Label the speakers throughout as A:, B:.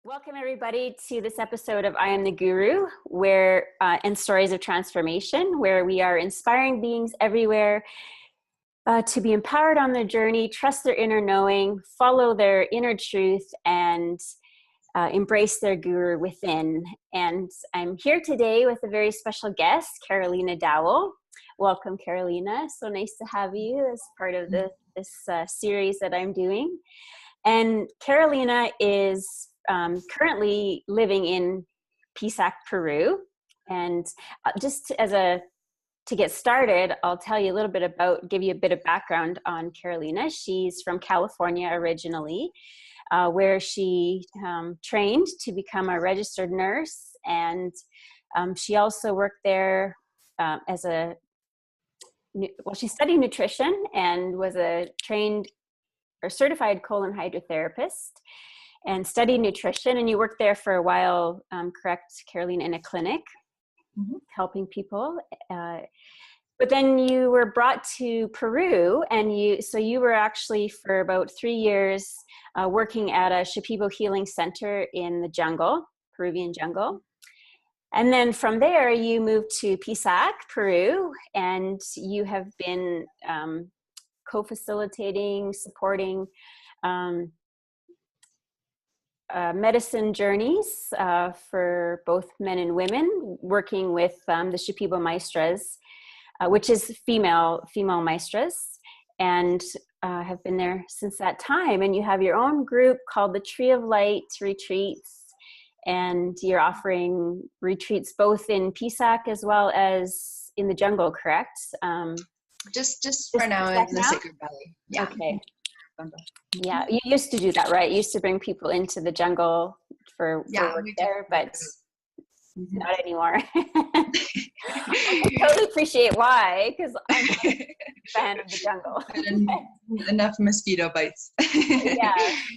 A: Welcome everybody to this episode of I Am the Guru, where and Stories of Transformation, where we are inspiring beings everywhere to be empowered on their journey, trust their inner knowing, follow their inner truth, and embrace their guru within. And I'm here today with a very special guest, Carolina Dowell. Welcome, Carolina. So nice to have you as part of this series that I'm doing. And Carolina is currently living in Pisac, Peru. And just to get started, I'll tell you a little bit give you a bit of background on Carolina. She's from California originally, where she trained to become a registered nurse. And she also worked there she studied nutrition and was a trained or certified colon hydrotherapist and studied nutrition. And you worked there for a while, correct, Carolina, in a clinic, helping people. But then you were brought to Peru, and you were actually for about 3 years working at a Shipibo healing center in the jungle, Peruvian jungle. And then from there, you moved to Pisac, Peru, and you have been co-facilitating, supporting medicine journeys for both men and women, working with the Shipibo maestras, which is female maestras, and have been there since that time. And you have your own group called the Tree of Light Retreats, and you're offering retreats both in Pisac as well as in the jungle, correct?
B: Just for now in the Sacred Valley. Yeah.
A: Okay. Yeah, you used to do that, right? You used to bring people into the jungle for work there, but not anymore. I totally appreciate why, because I'm a fan of the jungle.
B: Enough mosquito bites.
A: Yeah,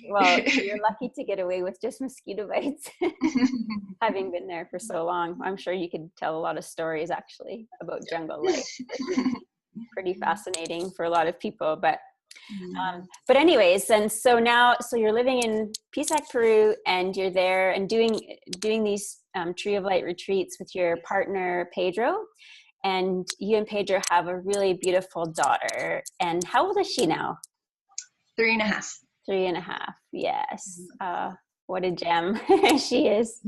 A: well, you're lucky to get away with just mosquito bites. Having been there for so long, I'm sure you could tell a lot of stories actually about jungle life. Pretty fascinating for a lot of people, but anyways, and so you're living in Pisac, Peru, and you're there and doing these Tree of Light retreats with your partner Pedro, and you and Pedro have a really beautiful daughter. And how old is she now?
B: 3.5.
A: 3.5. Yes. What a gem she is.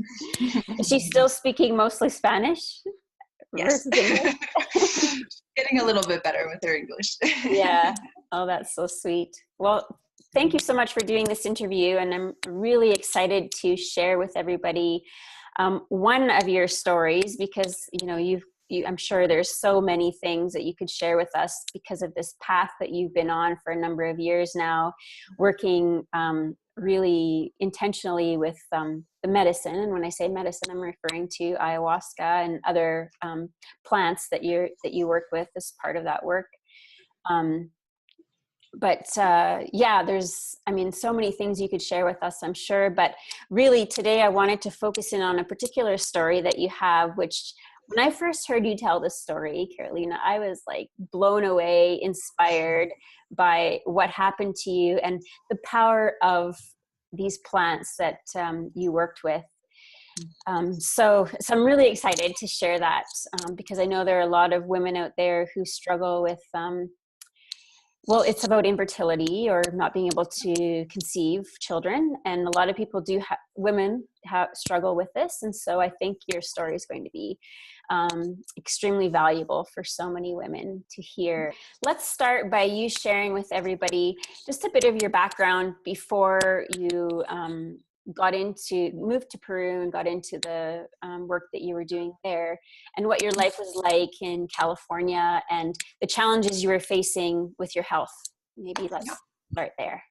A: Is she still speaking mostly Spanish?
B: Yes. Getting a little bit better with her English.
A: Yeah. Oh, that's so sweet. Well, thank you so much for doing this interview. And I'm really excited to share with everybody one of your stories, because, I'm sure there's so many things that you could share with us because of this path that you've been on for a number of years now, working really intentionally with the medicine. And when I say medicine, I'm referring to ayahuasca and other plants that you work with as part of that work. There's, so many things you could share with us, I'm sure. But really today I wanted to focus in on a particular story that you have, which when I first heard you tell this story, Carolina, I was like blown away, inspired by what happened to you and the power of these plants that you worked with. So I'm really excited to share that because I know there are a lot of women out there who struggle with Well, it's about infertility or not being able to conceive children. And a lot of people women struggle with this. And so I think your story is going to be extremely valuable for so many women to hear. Let's start by you sharing with everybody just a bit of your background before you moved to Peru and got into the work that you were doing there, and what your life was like in California and the challenges you were facing with your health. Maybe let's start there.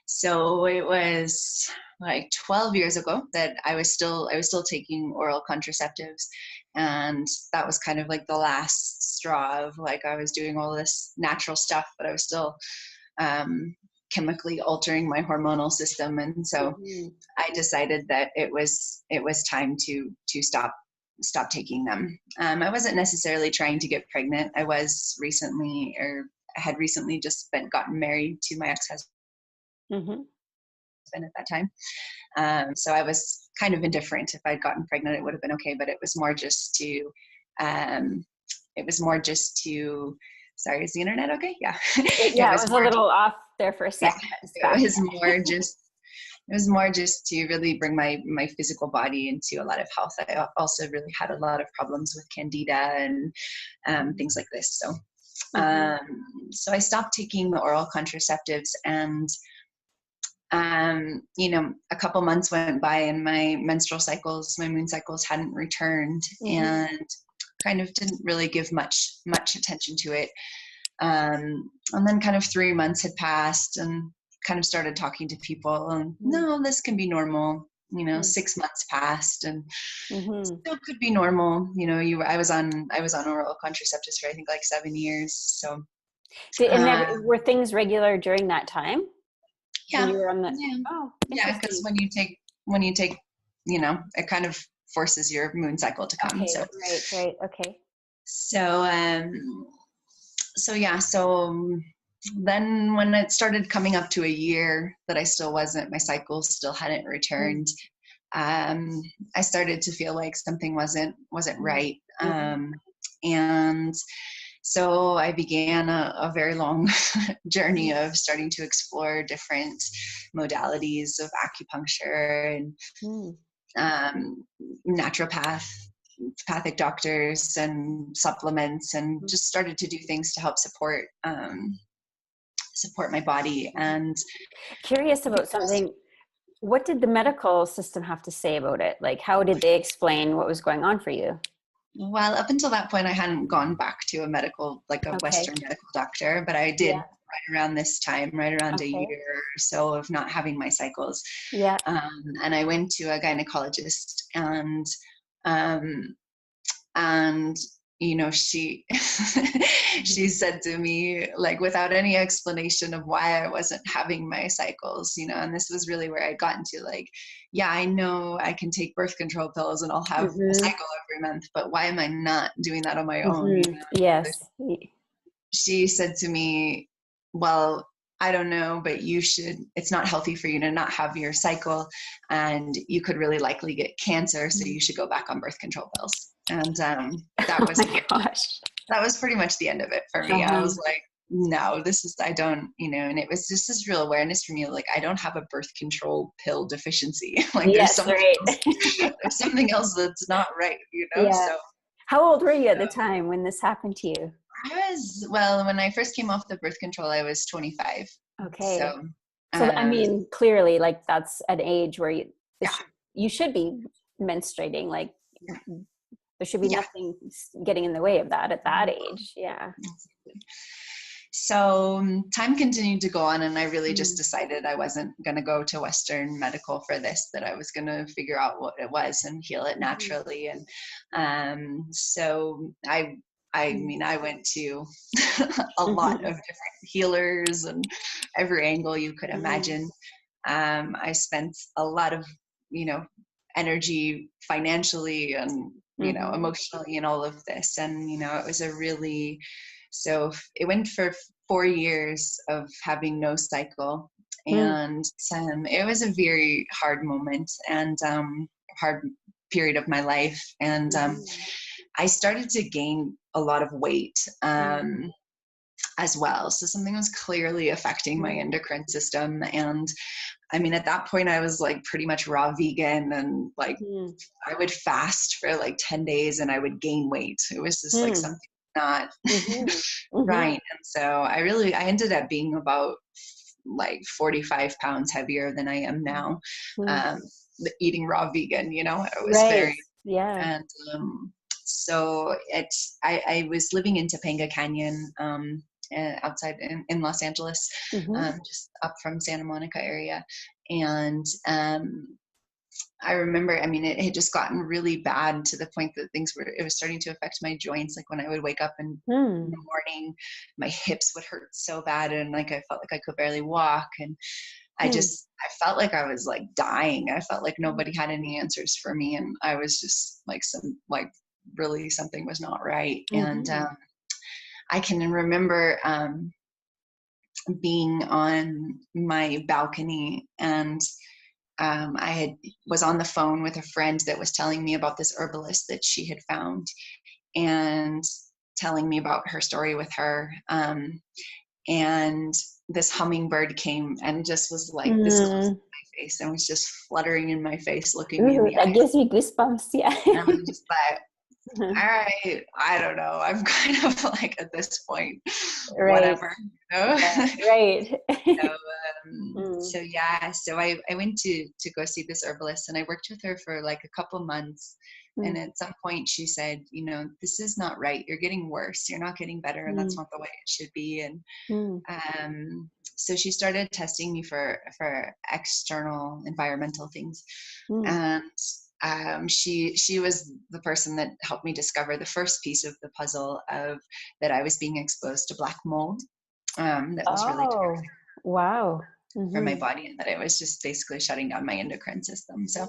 B: So it was like 12 years ago that I was still taking oral contraceptives, and that was kind of like the last straw of like, I was doing all this natural stuff, but I was still chemically altering my hormonal system. And so I decided that it was time to stop taking them. I wasn't necessarily trying to get pregnant. I had recently just gotten married to my ex-husband at that time. So I was kind of indifferent. If I'd gotten pregnant, it would have been okay, but it was more just to, sorry, is the internet okay? Yeah.
A: Yeah, it was a little off there for a second.
B: Yeah, it was more just to really bring my physical body into a lot of health. I also really had a lot of problems with candida and things like this. So, so I stopped taking the oral contraceptives, and a couple months went by and my moon cycles hadn't returned, and kind of didn't really give much attention to it. And then kind of 3 months had passed and kind of started talking to people, and no, this can be normal. 6 months passed and still could be normal. I was on oral contraceptives for I think like 7 years. So
A: were things regular during that time?
B: Yeah.
A: When you were on the,
B: because when you take, it kind of forces your moon cycle to come.
A: Okay,
B: so
A: right, okay.
B: So then when it started coming up to a year that my cycle still hadn't returned, I started to feel like something wasn't right. And so I began a very long journey of starting to explore different modalities of acupuncture and naturopathic doctors and supplements, and just started to do things to help support my body. And
A: curious about something. What did the medical system have to say about it? Like, how did they explain what was going on for you?
B: Well, up until that point, I hadn't gone back to a Western medical doctor, but I did right around this time, right around a year or so of not having my cycles.
A: Yeah.
B: And I went to a gynecologist, and she she said to me, like, without any explanation of why I wasn't having my cycles, and this was really where I'd gotten to, like, yeah, I know I can take birth control pills and I'll have a cycle every month, but why am I not doing that on my own?
A: Yes.
B: She said to me, well, I don't know, but it's not healthy for you to not have your cycle, and you could really likely get cancer, so you should go back on birth control pills. And that was that was pretty much the end of it for me. I was like, no, and it was just this real awareness for me, like, I don't have a birth control pill deficiency. Like, there's something else that's not right, So
A: how old were you at the time when this happened to you?
B: When I first came off the birth control, I was 25.
A: Okay. So I mean, clearly, like, that's an age where you should be menstruating. Like, there should be nothing getting in the way of that at that age. Yeah.
B: So time continued to go on, and I really just decided I wasn't going to go to Western medical for this, that I was going to figure out what it was and heal it naturally. And so I went to a lot of different healers and every angle you could imagine. I spent a lot of, energy financially and, emotionally in all of this. And, it was so it went for 4 years of having no cycle. And it was a very hard moment and hard period of my life. And I started to gain a lot of weight. as well. So something was clearly affecting my endocrine system. And I mean, at that point I was like pretty much raw vegan, and like I would fast for like 10 days and I would gain weight. It was just like something not right. And so I ended up being about like 45 pounds heavier than I am now. Eating raw vegan, you know, it was
A: Right.
B: very,
A: Yeah.
B: and so I was living in Topanga Canyon, outside in Los Angeles, just up from Santa Monica area. And I remember, I mean, it had just gotten really bad to the point that it was starting to affect my joints. Like when I would wake up in the morning, my hips would hurt so bad. And like, I felt like I could barely walk. And I felt like I was like dying. I felt like nobody had any answers for me. And I was just like, really something was not right. And I can remember being on my balcony, and was on the phone with a friend that was telling me about this herbalist that she had found, and telling me about her story with her. And this hummingbird came and just was like this close to my face, and was just fluttering in my face, looking me in the
A: That
B: eyes.
A: gives me goosebumps. Yeah.
B: And I was just like, all right, I don't know. I'm kind of like at this point, whatever. You know?
A: Right.
B: So yeah, so I went to go see this herbalist, and I worked with her for like a couple months. And at some point she said, you know, this is not right. You're getting worse. You're not getting better. And that's not the way it should be. And so she started testing me for external environmental things. And she was the person that helped me discover the first piece of the puzzle of that I was being exposed to black mold. That was really toxic.
A: Wow.
B: For my body, and that it was just basically shutting down my endocrine system. So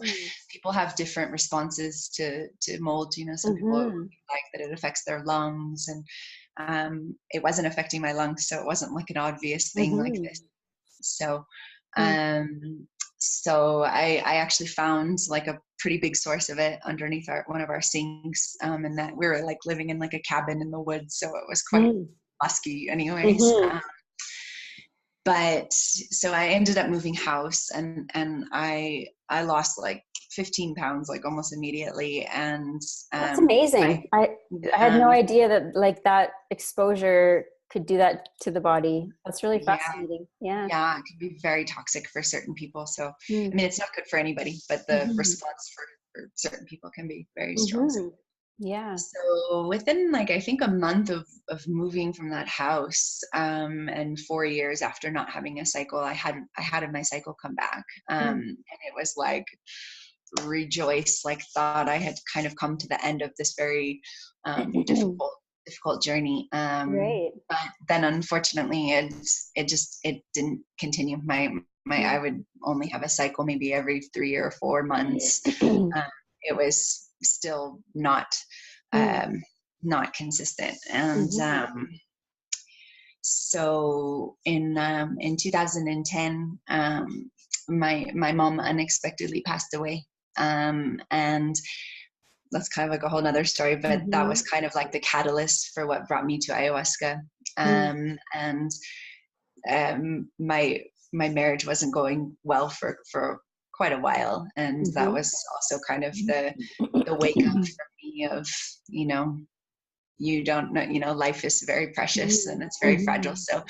B: people have different responses to mold. You know, some people like that it affects their lungs, and it wasn't affecting my lungs, so it wasn't like an obvious thing like this. So so I actually found like a pretty big source of it underneath one of our sinks, and that we were like living in like a cabin in the woods, so it was quite musky anyways. But so I ended up moving house, and I lost like 15 pounds like almost immediately. And
A: that's amazing. I had no idea that like that exposure could do that to the body. That's really fascinating. Yeah.
B: Yeah, it can be very toxic for certain people. So I mean, it's not good for anybody, but the response for certain people can be very strong. So,
A: yeah.
B: So within like, I think a month of moving from that house, and 4 years after not having a cycle, I had my cycle come back. And it was like, rejoice, like thought I had kind of come to the end of this very difficult journey. But then unfortunately it didn't continue. I would only have a cycle maybe every 3 or 4 months. It was still not consistent. And so in 2010, my mom unexpectedly passed away. And that's kind of like a whole nother story, but that was kind of like the catalyst for what brought me to ayahuasca. And my marriage wasn't going well for quite a while, and that was also kind of the wake up for me of, you know, you don't know, you know, life is very precious and it's very fragile. So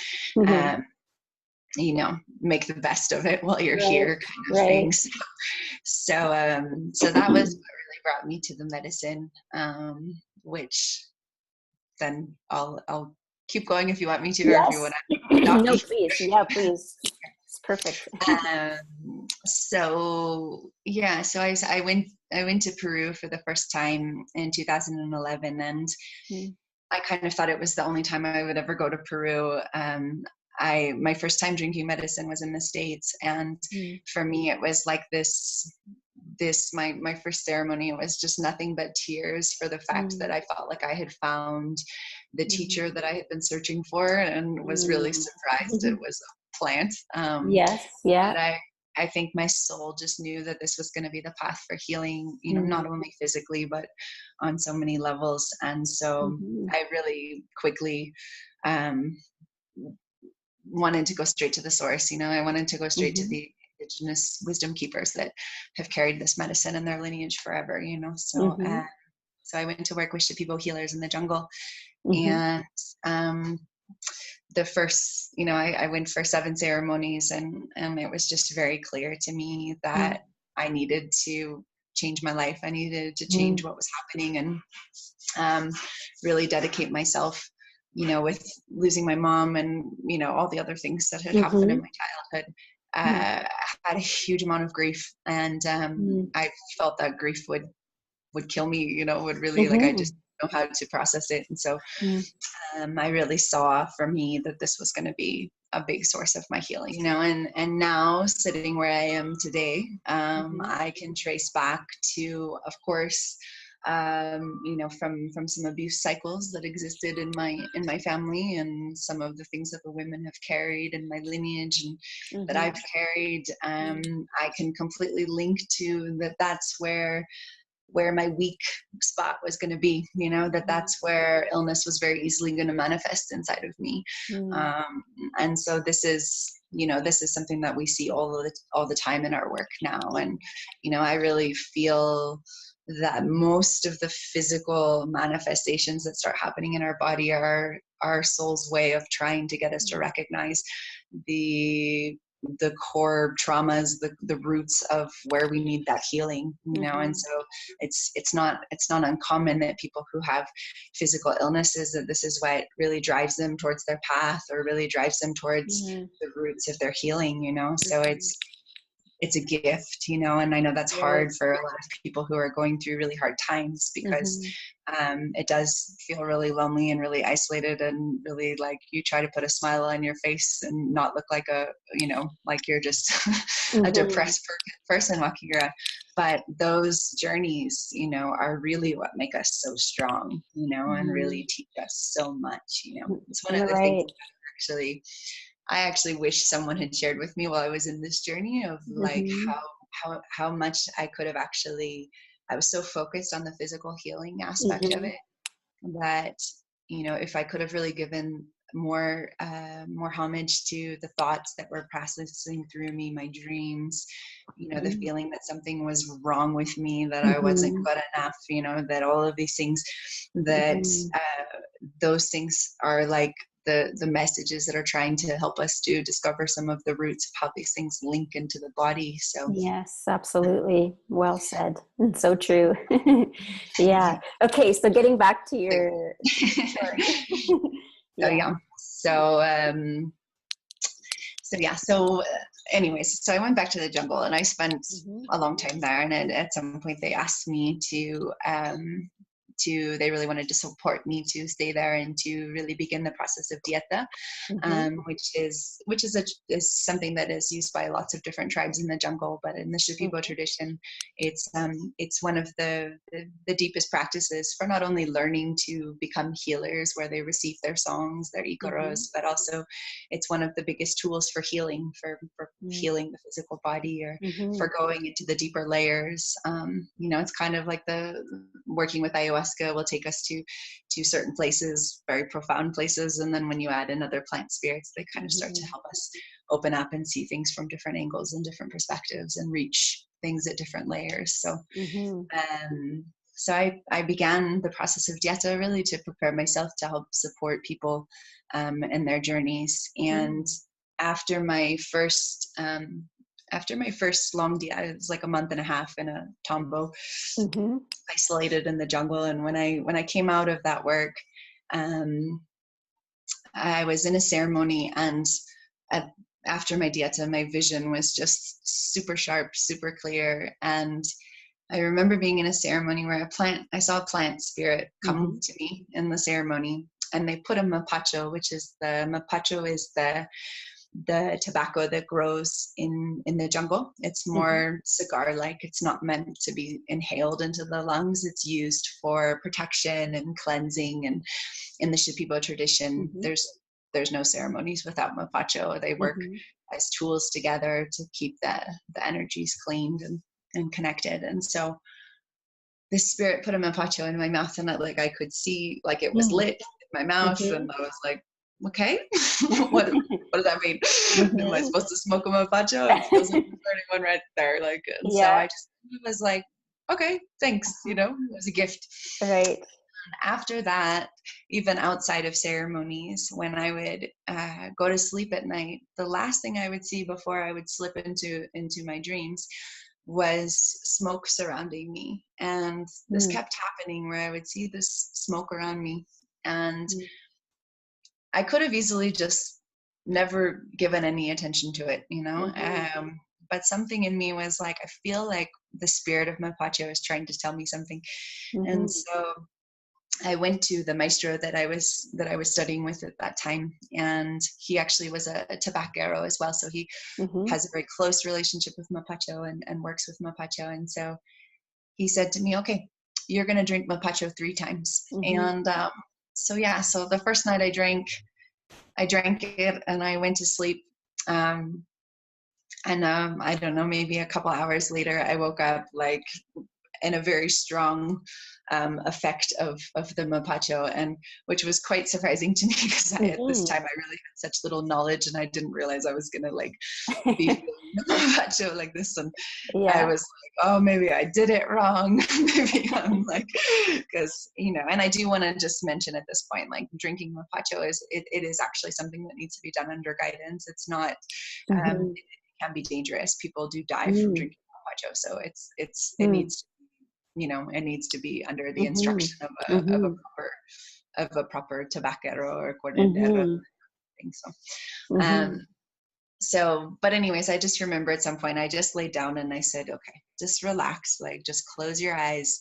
B: you know, make the best of it while you're here, kind of thing. So that was what really brought me to the medicine, which then I'll keep going if you want me to, or if you want to stop
A: No,
B: me.
A: please. Yeah, please. It's perfect.
B: So yeah, so I went to Peru for the first time in 2011, and I kind of thought it was the only time I would ever go to Peru. My first time drinking medicine was in the States, and for me it was like my first ceremony was just nothing but tears for the fact that I felt like I had found the teacher that I had been searching for, and was really surprised it was a plant.
A: Yes. Yeah.
B: But I think my soul just knew that this was going to be the path for healing, you know, not only physically, but on so many levels. And so I really quickly wanted to go straight to the source. I wanted to go straight to
A: Mm-hmm.
B: the indigenous wisdom keepers that have carried this medicine in their lineage forever.
A: Mm-hmm.
B: So I went to work with Shipibo healers in the jungle,
A: Mm-hmm.
B: and the first, I went for 7 ceremonies, and it was just very clear to me that I needed to change my life. I needed to change what was happening, and really dedicate myself, with losing my mom and, all the other things that had happened in
A: Mm-hmm.
B: my childhood. I had a huge amount of grief, and I felt that grief would kill me, would really, like, I just don't know how to process it. And so I really saw for me that this was going to be a big source of my healing, and now sitting where I am today, I can trace back to, of course, from some abuse cycles that existed in my family, and some of the things that the women have carried in my lineage and that I've carried. I can completely link to that. That's where my weak spot was going to be, that's where illness was very easily going to manifest inside of me. And so this is something that we see all the time in our work now. And, I really feel that most of the physical manifestations that start happening in our body are our soul's way of trying to get us to recognize the core traumas, the roots of where we need that healing, and so it's not uncommon that people who have physical illnesses, that this is what really drives them towards their path, or really drives them towards the roots of their healing, so it's a gift, and I know that's hard for a lot of people who are going through really hard times, because it does feel really lonely and really isolated, and really like you try to put a smile on your face and not look like like you're just a depressed person walking around. But those journeys, are really what make us so strong, and really teach us so much. It's one of the things I actually wish someone had shared with me while I was in this journey of like how much I could have actually. I was so focused on the physical healing aspect of it that, if I could have really given more homage to the thoughts that were processing through me, my dreams, the feeling that something was wrong with me, that I wasn't good enough, that all of these things, that those things are like the messages that are trying to help us to discover some of the roots of how these things link into the body. So
A: yes, absolutely. Well said. And so true. Yeah. Okay. So getting back to your story.
B: Anyways, so I went back to the jungle, and I spent a long time there, and at some point they asked me they really wanted to support me to stay there and to really begin the process of dieta, which is something that is used by lots of different tribes in the jungle. But in the Shipibo tradition, it's one of the deepest practices for not only learning to become healers, where they receive their songs, their ikaros, but also it's one of the biggest tools for healing, for healing the physical body, or for going into the deeper layers. It's kind of like the working with ayahuasca will take us to certain places, very profound places, and then when you add in other plant spirits, they kind of start to help us open up and see things from different angles and different perspectives, and reach things at different layers. So I began the process of dieta really to prepare myself to help support people in their journeys. And after my first long diet, it was like a month and a half in a tombo, isolated in the jungle. And when I came out of that work, I was in a ceremony, and after my dieta, my vision was just super sharp, super clear. And I remember being in a ceremony where I saw a plant spirit come to me in the ceremony, and they put a mapacho, which is the tobacco that grows in the jungle. It's more cigar-like. It's not meant to be inhaled into the lungs. It's used for protection and cleansing. And in the Shipibo tradition, there's no ceremonies without mapacho. They work as tools together to keep the energies cleaned and connected. And so the spirit put a mapacho in my mouth, and I could see like it was lit in my mouth, and I was like, okay, what does that mean? Am I supposed to smoke a mapacho? It feels like I'm starting one right there. Like, and so
A: Yeah.
B: I just was like, okay, thanks. You know, it was a gift.
A: Right.
B: After that, even outside of ceremonies, when I would go to sleep at night, the last thing I would see before I would slip into my dreams was smoke surrounding me. And this kept happening where I would see this smoke around me. And I could have easily just never given any attention to it, you know? But something in me was like, I feel like the spirit of Mapacho is trying to tell me something. And so I went to the maestro that I was studying with at that time, and he actually was a tabaquero as well. So he has a very close relationship with Mapacho and works with Mapacho. And so he said to me, "Okay, you're going to drink Mapacho 3 times." And so the first night I drank it and I went to sleep. I don't know, maybe a couple hours later, I woke up like in a very strong effect of the mapacho, and which was quite surprising to me because at this time I really had such little knowledge, and I didn't realize I was gonna like be feeling the mapacho like this, and I was like, oh, maybe I did it wrong. Maybe I'm like, because and I do want to just mention at this point, like drinking mapacho it is actually something that needs to be done under guidance. It's not it can be dangerous. People do die from drinking mapacho, so it needs it needs to be under the instruction of a proper tabaquero or cuartendero thing. But anyways, I just remember at some point I just laid down and I said, okay, just relax, like just close your eyes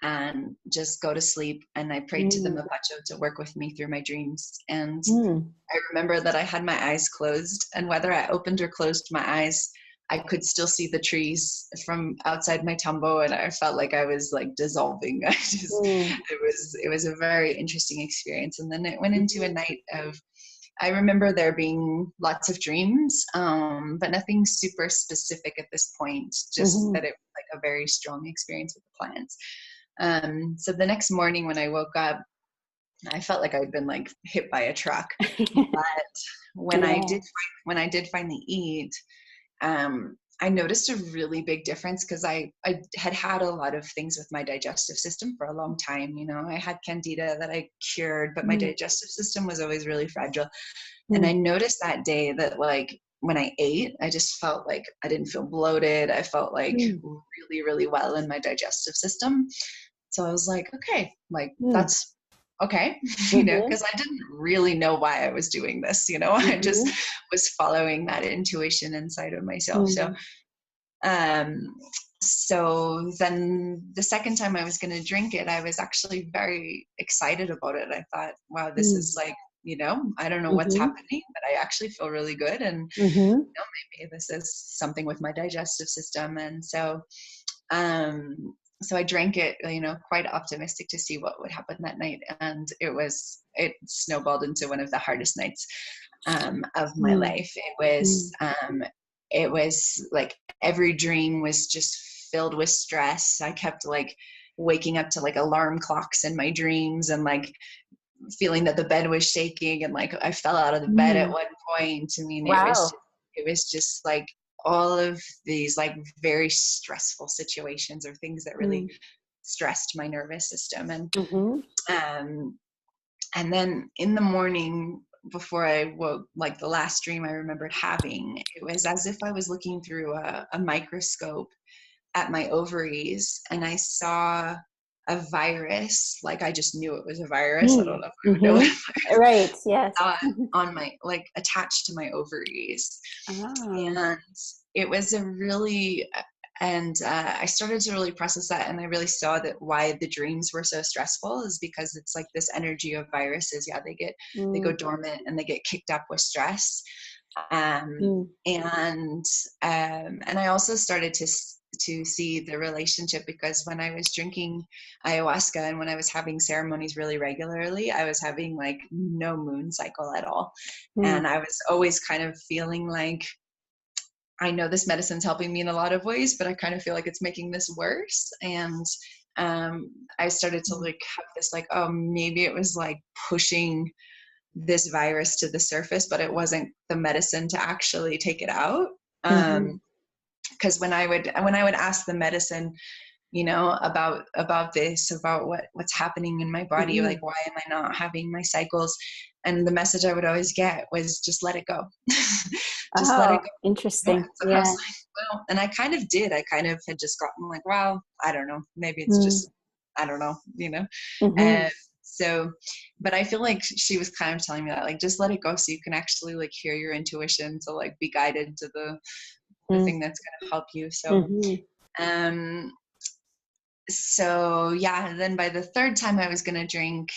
B: and just go to sleep. And I prayed to the mapacho to work with me through my dreams. And I remember that I had my eyes closed, and whether I opened or closed my eyes, I could still see the trees from outside my tambo, and I felt like I was like dissolving. It was a very interesting experience. And then it went into a night of, I remember there being lots of dreams, but nothing super specific at this point, just that it was like a very strong experience with the plants. So the next morning when I woke up, I felt like I'd been like hit by a truck. But when I did finally eat, I noticed a really big difference because I had a lot of things with my digestive system for a long time. I had candida that I cured, but my digestive system was always really fragile. And I noticed that day that like when I ate, I just felt like I didn't feel bloated. I felt like really, really well in my digestive system. So I was like, okay, like that's okay, because I didn't really know why I was doing this, I just was following that intuition inside of myself. So then the second time I was going to drink it, I was actually very excited about it. I thought, wow, this is like, I don't know what's happening, but I actually feel really good. And maybe this is something with my digestive system. And so I drank it, quite optimistic to see what would happen that night. And it snowballed into one of the hardest nights of my life. It was like every dream was just filled with stress. I kept like waking up to like alarm clocks in my dreams and like feeling that the bed was shaking, and like I fell out of the bed at one point. I mean, it was just like all of these like very stressful situations or things that really stressed my nervous system. And then in the morning before I woke, like the last dream I remembered having, it was as if I was looking through a microscope at my ovaries, and I saw a virus. Like I just knew it was a virus. I don't know if I would know it.
A: Right. Yes.
B: On my, like attached to my ovaries. And it was a really, I started to really process that, and I really saw that why the dreams were so stressful is because it's like this energy of viruses. Yeah, they go dormant and they get kicked up with stress. And I also started to see the relationship, because when I was drinking ayahuasca and when I was having ceremonies really regularly, I was having like no moon cycle at all. And I was always kind of feeling like, I know this medicine's helping me in a lot of ways, but I kind of feel like it's making this worse. And I started to like have this like, oh, maybe it was like pushing this virus to the surface, but it wasn't the medicine to actually take it out.
A: Mm-hmm.
B: Because when I would ask the medicine, you know, about what's happening in my body,
A: Mm-hmm.
B: like why am I not having my cycles, and the message I would always get was just let it go. Just let it
A: Oh,
B: go.
A: interesting.
B: So I was
A: Yeah.
B: like, well, and I kind of did. I kind of had just gotten like, well, I don't know, maybe it's
A: Mm.
B: just, I don't know, you know.
A: Mm-hmm.
B: And so, but I feel like she was kind of telling me that, like, just let it go so you can actually like hear your intuition, to like be guided to the thing that's going to help you. So,
A: Mm-hmm.
B: um, so yeah, then by the third time I was going to drink,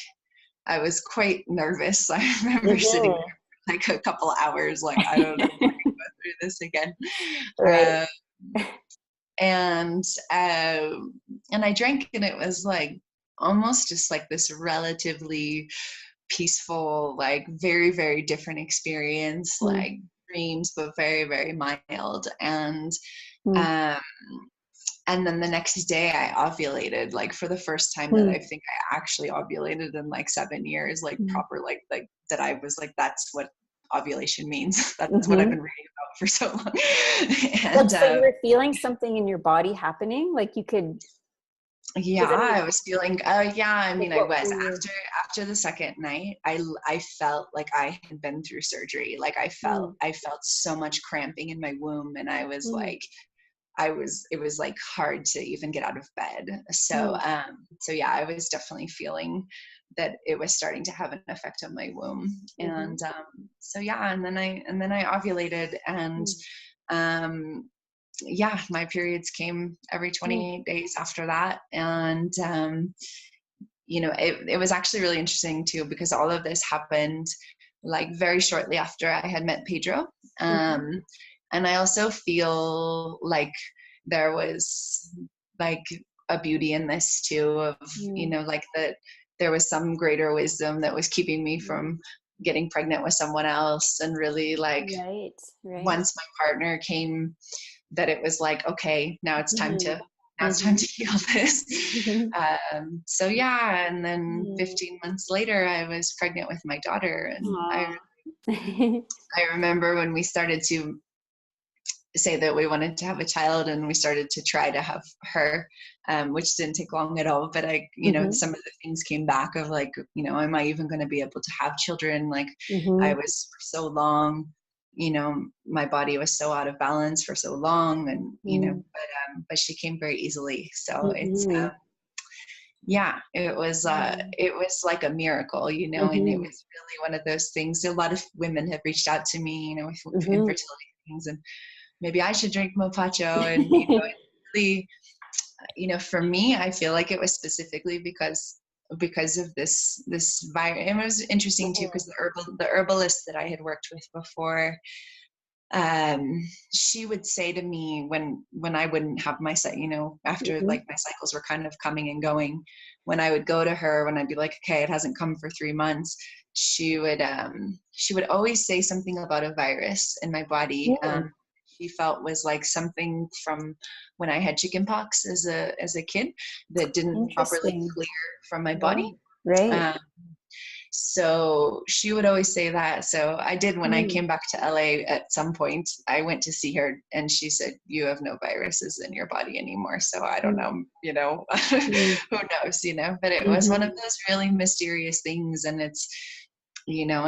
B: I was quite nervous. I remember sitting
A: Mm-hmm.
B: there for like a couple hours, like, I don't know if I can go through this again.
A: Right.
B: Uh, and I drank, and it was like almost just like this relatively peaceful, like very, very different experience, like dreams, but very, very mild.
A: Mm-hmm.
B: Um, and then the next day I ovulated, like for the first time that I
A: Mm-hmm.
B: think I actually ovulated in like 7 years, like proper, like that I was like, that's what ovulation means. That's what I've
A: Mm-hmm.
B: been reading about for so long.
A: Like,
B: And
A: so you were feeling something in your body happening? Like you could,
B: yeah,
A: because I mean,
B: I was feeling, yeah, I
A: like
B: mean, I
A: what
B: was
A: were you?
B: after the second night, I felt like I had been through surgery. Like
A: Mm,
B: I felt so much cramping in my womb, and I was
A: mm,
B: like, it was like hard to even get out of bed. So,
A: mm,
B: so yeah, I was definitely feeling that it was starting to have an effect on my womb.
A: mm-hmm,
B: And, so yeah, and then I ovulated, and,
A: mm,
B: um, yeah, my periods came every
A: mm,
B: 28 days after that. And, you know, it was actually really interesting too, because all of this happened like very shortly after I had met Pedro.
A: mm-hmm,
B: Um, and I also feel like there was like a beauty in this too, of, you
A: mm,
B: know, like that there was some greater wisdom that was keeping me
A: mm.
B: from getting pregnant with someone else. And really, like,
A: Right, right.
B: once my partner came, that it was like, okay,
A: Mm-hmm,
B: now it's time
A: mm-hmm,
B: to heal this. So yeah, and then
A: mm.
B: 15 months later, I was pregnant with my daughter. And
A: Aw.
B: I remember when we started to say that we wanted to have a child, and we started to try to have her, which didn't take long at all. But you know,
A: Mm-hmm,
B: some of the things came back of like, you know, am I even going to be able to have children? Like, I
A: mm-hmm,
B: was for so long, you know, my body was so out of balance for so long, and you know, but she came very easily. So it's,
A: mm-hmm,
B: yeah,
A: mm-hmm,
B: it was like a miracle, you know. And it
A: mm-hmm,
B: was really one of those things. A lot of women have reached out to me, you know, with
A: mm-hmm.
B: infertility things, and maybe I should drink mopacho. And you know, it really, you know, for me, I feel like it was specifically because of this virus. And it was interesting too, because the herbalist that I had worked with before, she would say to me when I wouldn't have my you know, after
A: Mm-hmm.
B: like my cycles were kind of coming and going, when I would go to her, when I'd be like, okay, it hasn't come for 3 months, she would always say something about a virus in my body.
A: Mm.
B: She felt was like something from when I had chickenpox as a kid, that didn't properly
A: Interesting.
B: clear from my body.
A: Right, right.
B: Um, so she would always say that. So I did, when I
A: Mm.
B: came back to LA at some point, I went to see her, and she said, you have no viruses in your body anymore. So I don't
A: Mm.
B: know, you know,
A: Mm.
B: who knows, you know, but it was one of
A: Mhm.
B: those really mysterious things. And it's, you know,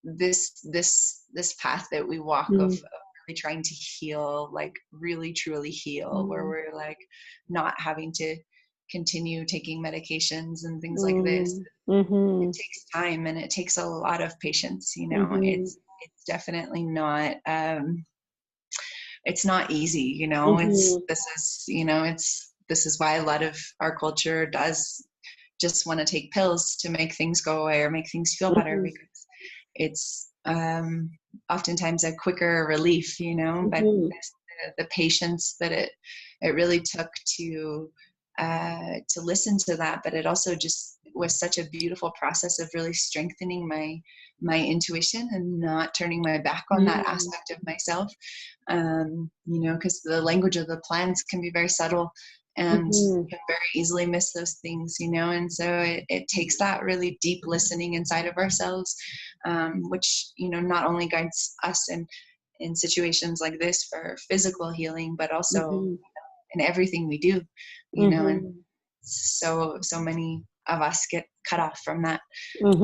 B: this path that we walk of
A: Mm.
B: really trying to heal, like really truly heal, where
A: Mm.
B: we're like not having to continue taking medications and things like this.
A: Mm.
B: It
A: Mhm.
B: takes time, and it takes a lot of patience, you know.
A: Mhm.
B: It's definitely not, it's not easy, you know.
A: Mhm.
B: This is, you know, this is why a lot of our culture does just want to take pills to make things go away or make things feel better,
A: Mhm.
B: because it's, oftentimes a quicker relief, you know. But
A: Mhm.
B: the patience that it really took to listen to that. But it also just was such a beautiful process of really strengthening my intuition and not turning my back on that
A: Mm.
B: aspect of myself. You know, because the language of the plants can be very subtle, and
A: Mm-hmm.
B: can very easily miss those things, you know. And so it takes that really deep listening inside of ourselves, which, you know, not only guides us in situations like this for physical healing, but also
A: Mm-hmm.
B: in everything we do, you know. And
A: Mm-hmm.
B: so many of us get cut off from that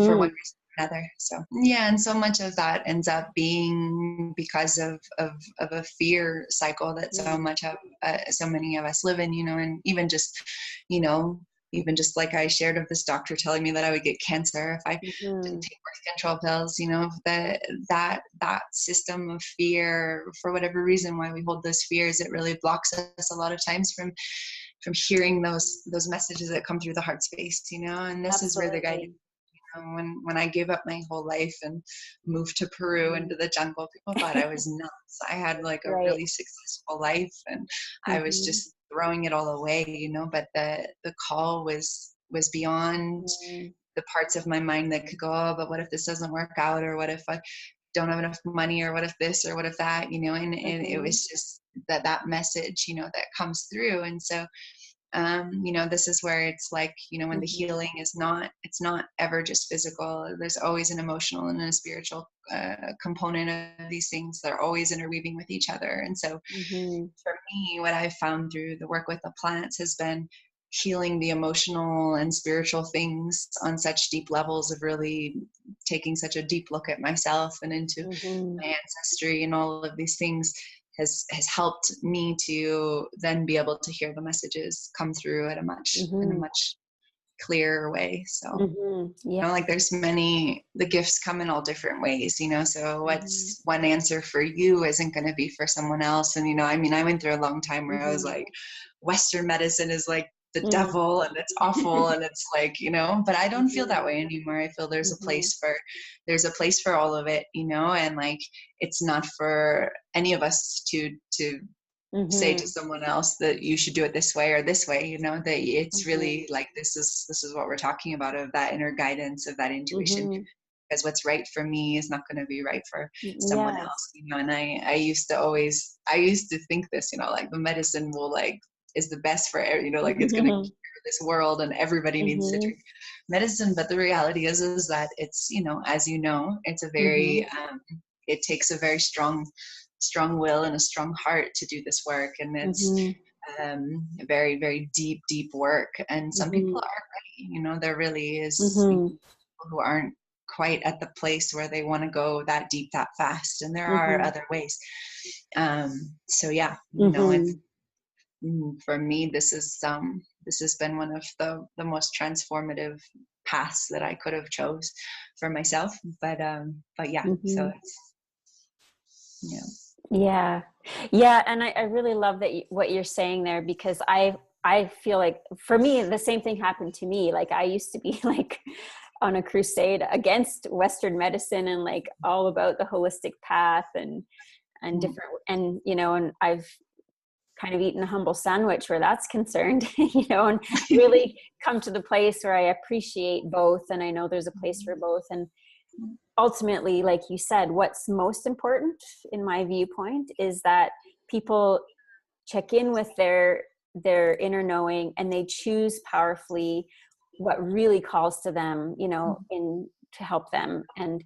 B: for one
A: Mm-hmm.
B: reason or another. So yeah, and so much of that ends up being because of a fear cycle that so many of us live in, you know. And even just, you know, even just like I shared of this doctor telling me that I would get cancer if I didn't
A: Mm-hmm.
B: take birth control pills, you know, that system of fear, for whatever reason why we hold those fears, it really blocks us a lot of times from hearing those messages that come through the heart space, you know. And this is where the guidance,
A: Absolutely.
B: when I gave up my whole life and moved to Peru
A: Mm-hmm.
B: into the jungle, people thought I was nuts. I had like a
A: Right.
B: really successful life and I was
A: Mm-hmm.
B: just throwing it all away, you know. But the call was beyond
A: Mm-hmm.
B: the parts of my mind that could go, oh, but what if this doesn't work out, or what if I don't have enough money, or what if this, or what if that, you know. And it
A: Mm-hmm.
B: was just that message, you know, that comes through. And so you know, this is where it's like, you know, when the
A: Mm-hmm.
B: healing is not, it's not ever just physical. There's always an emotional and a spiritual component of these things that are always interweaving with each other. And so
A: Mm-hmm.
B: for me, what I've found through the work with the plants has been healing the emotional and spiritual things on such deep levels, of really taking such a deep look at myself and into
A: Mm-hmm.
B: my ancestry and all of these things has helped me to then be able to hear the messages come through at in a
A: Mm-hmm.
B: much clearer way. So,
A: Mm-hmm. Yeah.
B: you know, like there's the gifts come in all different ways, you know. So
A: Mm-hmm.
B: what's one answer for you isn't going to be for someone else. And, you know, I mean, I went through a long time where I was
A: Mm-hmm.
B: like, Western medicine is like the
A: Mm-hmm.
B: devil and it's awful and it's like, you know, but I don't feel that
A: Mm-hmm.
B: way anymore. I feel
A: Mm-hmm.
B: there's a place for all of it, you know. And like it's not for any of us to say to
A: Mm-hmm.
B: someone else that you should do it this way or this way, you know. That it's
A: Mm-hmm.
B: really like this is what we're talking about, of that inner guidance, of that intuition.
A: Mm-hmm.
B: Because what's right for me is not going to be right for someone else,
A: Yes.
B: you know. And I used to think this, you know, like the medicine will like is the best for you know, like it's going to
A: Mm-hmm.
B: cure this world and everybody needs to
A: Mm-hmm.
B: drink medicine. But the reality is that it's, you know, as you know, it's a
A: Mm-hmm.
B: very it takes a very strong will and a strong heart to do this work. And it's
A: Mm-hmm.
B: very, very deep work. And some
A: Mm-hmm.
B: people are ready, you know. There really is, you know,
A: Mm-hmm.
B: people who aren't quite at the place where they want to go that deep that fast, and there are
A: Mm-hmm.
B: other ways. So yeah, you know, it's
A: Mm-hmm.
B: for me, this has been one of the most transformative paths that I could have chose for myself. But yeah, so
A: Mm-hmm.
B: it's, yeah.
A: Yeah. Yeah. And I really love that what you're saying there, because I feel like for me, the same thing happened to me. Like I used to be like on a crusade against Western medicine and like all about the holistic path and
B: Mm.
A: different, and, you know, and I've kind of eaten a humble sandwich where that's concerned, you know, and really come to the place where I appreciate both. And I know there's a place for both. And ultimately, like you said, what's most important in my viewpoint is that people check in with their inner knowing, and they choose powerfully what really calls to them, you know, in to help them. And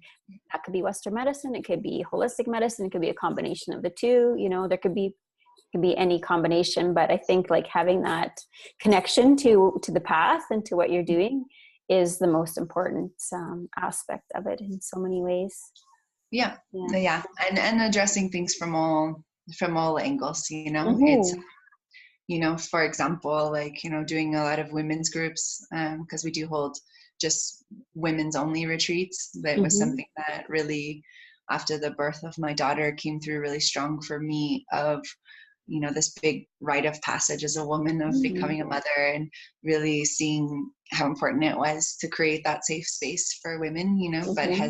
A: that could be Western medicine, it could be holistic medicine, it could be a combination of the two, you know. There could be any combination, but I think like having that connection to the path and to what you're doing is the most important aspect of it in so many ways.
B: Yeah,
A: Yeah.
B: yeah, and addressing things from all angles, you know. It's,
A: Mm-hmm.
B: you know, for example, like, you know, doing a lot of women's groups, because we do hold just women's only retreats. That was
A: Mm-hmm.
B: something that really, after the birth of my daughter, came through really strong for me, of, you know, this big rite of passage as a woman, of
A: Mm-hmm.
B: becoming a mother, and really seeing how important it was to create that safe space for women, you know. But
A: Mm-hmm.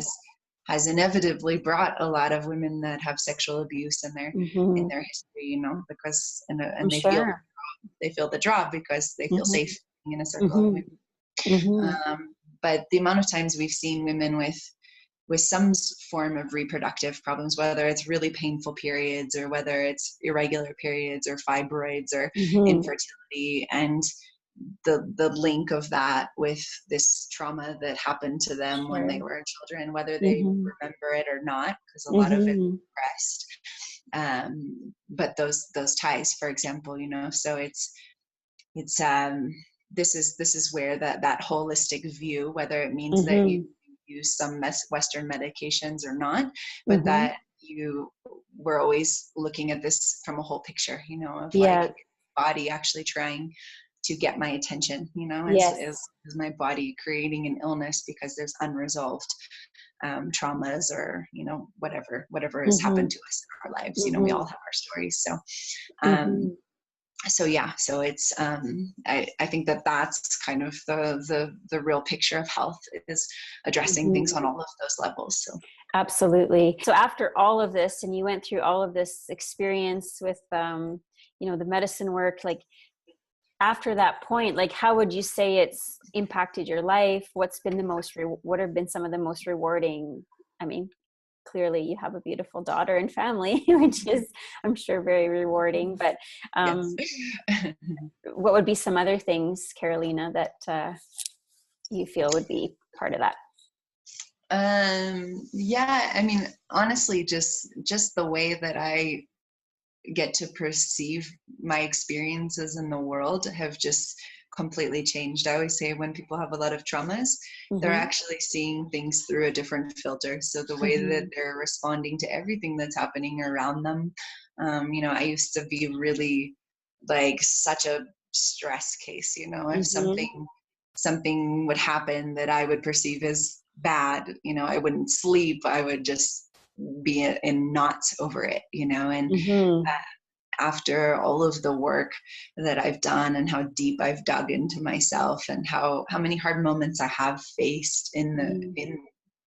B: has inevitably brought a lot of women that have sexual abuse in
A: Mm-hmm.
B: their history, you know, because
A: I'm
B: and
A: sure.
B: they feel the draw because they feel
A: Mm-hmm.
B: safe being in a circle of
A: Mm-hmm.
B: women.
A: Mm-hmm.
B: But the amount of times we've seen women with some form of reproductive problems, whether it's really painful periods or whether it's irregular periods or fibroids or infertility, and the link of that with this trauma that happened to them when they were children, whether they remember it or not, because a lot of it is repressed. But those ties, for example, so it's this is where that holistic view, whether it means that you use some Western medications or not, but that we're always looking at this from a whole picture, of like body actually trying to get my attention, is my body creating an illness because there's unresolved traumas or, whatever has happened to us in our lives. We all have our stories. So it's I think that's kind of the real pixture of health, is addressing things on all of those levels. So
A: absolutely. So after all of this, and you went through all of this experience with the medicine work, like after that point, like how would you say it's impacted your life? What's been what have been some of the most rewarding? I mean, clearly you have a beautiful daughter and family, which is, I'm sure, very rewarding, but what would be some other things, Carolina, that you feel would be part of that?
B: I mean, honestly, just the way that I get to perceive my experiences in the world have just completely changed. I always say when people have a lot of traumas, they're actually seeing things through a different filter. So the way that they're responding to everything that's happening around them, I used to be really like such a stress case, if something would happen that I would perceive as bad, I wouldn't sleep. I would just be in knots over it, and after all of the work that I've done and how deep I've dug into myself and how many hard moments I have faced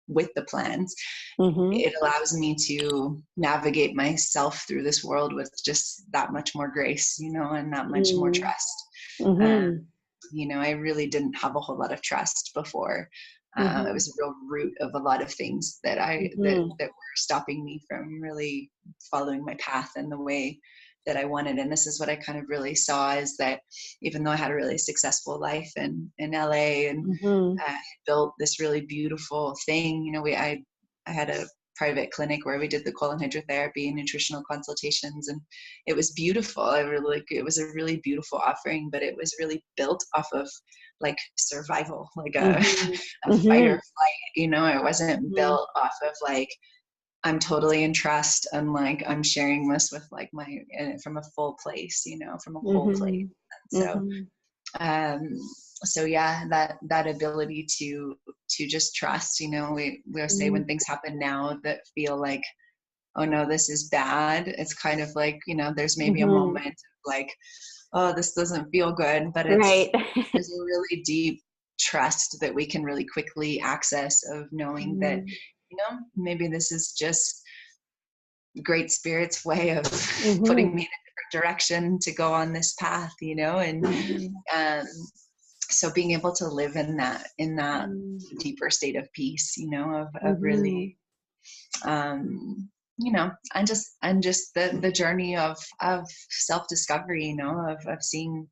B: with the plants, it allows me to navigate myself through this world with just that much more grace, and that much more trust. I really didn't have a whole lot of trust before. It was a real root of a lot of things that that were stopping me from really following my path in the way that I wanted. And this is what I kind of really saw, is that even though I had a really successful life in LA and built this really beautiful thing, I had a private clinic where we did the colon hydrotherapy and nutritional consultations, and it was beautiful. It was a really beautiful offering, but it was really built off of like survival, like a fight or flight, it wasn't built off of like, I'm totally in trust and like I'm sharing this with like from a full place, from a whole place. So yeah, that ability to just trust, we will say when things happen now that feel like, oh no, this is bad, it's kind of like, there's maybe a moment of like, oh, this doesn't feel good, but it's there's a really deep trust that we can really quickly access, of knowing that maybe this is just great spirit's way of putting me in a different direction to go on this path, and so being able to live in that deeper state of peace, of really and just the journey of self-discovery, of seeing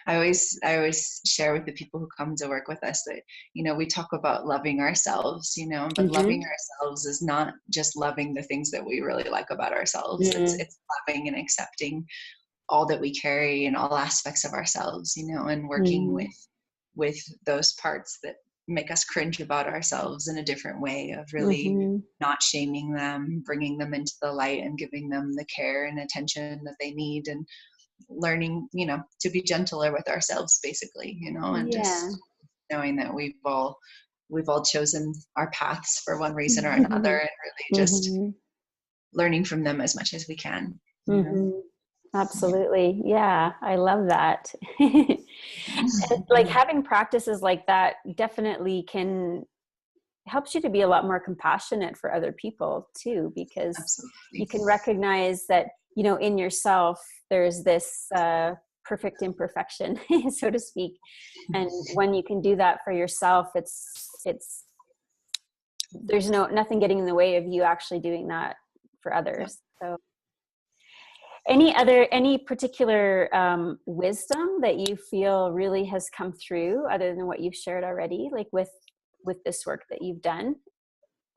B: I always share with the people who come to work with us that, we talk about loving ourselves, but loving ourselves is not just loving the things that we really like about ourselves. It's loving and accepting all that we carry in all aspects of ourselves, and working with those parts that make us cringe about ourselves in a different way, of really not shaming them, bringing them into the light and giving them the care and attention that they need, and learning, to be gentler with ourselves, basically, and just knowing that we've all chosen our paths for one reason or another, and really just learning from them as much as we can.
A: Absolutely. Yeah. I love that. Like having practices like that definitely helps you to be a lot more compassionate for other people too, because you can recognize that, in yourself, there's this perfect imperfection, so to speak. And when you can do that for yourself, it's there's nothing getting in the way of you actually doing that for others. So any particular wisdom that you feel really has come through other than what you've shared already, like with this work that you've done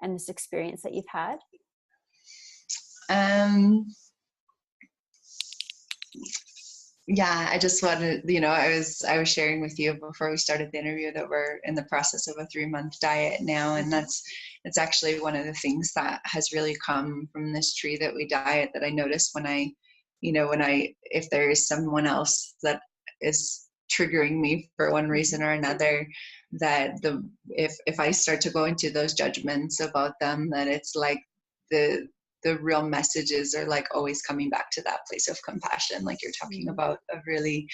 A: and this experience that you've had?
B: Yeah, I just wanted, I was sharing with you before we started the interview that we're in the process of a 3-month diet now. And it's actually one of the things that has really come from this tree that we diet, that I notice if there is someone else that is triggering me for one reason or another, that if I start to go into those judgments about them, that it's like the real messages are like always coming back to that place of compassion, like you're talking about, of really,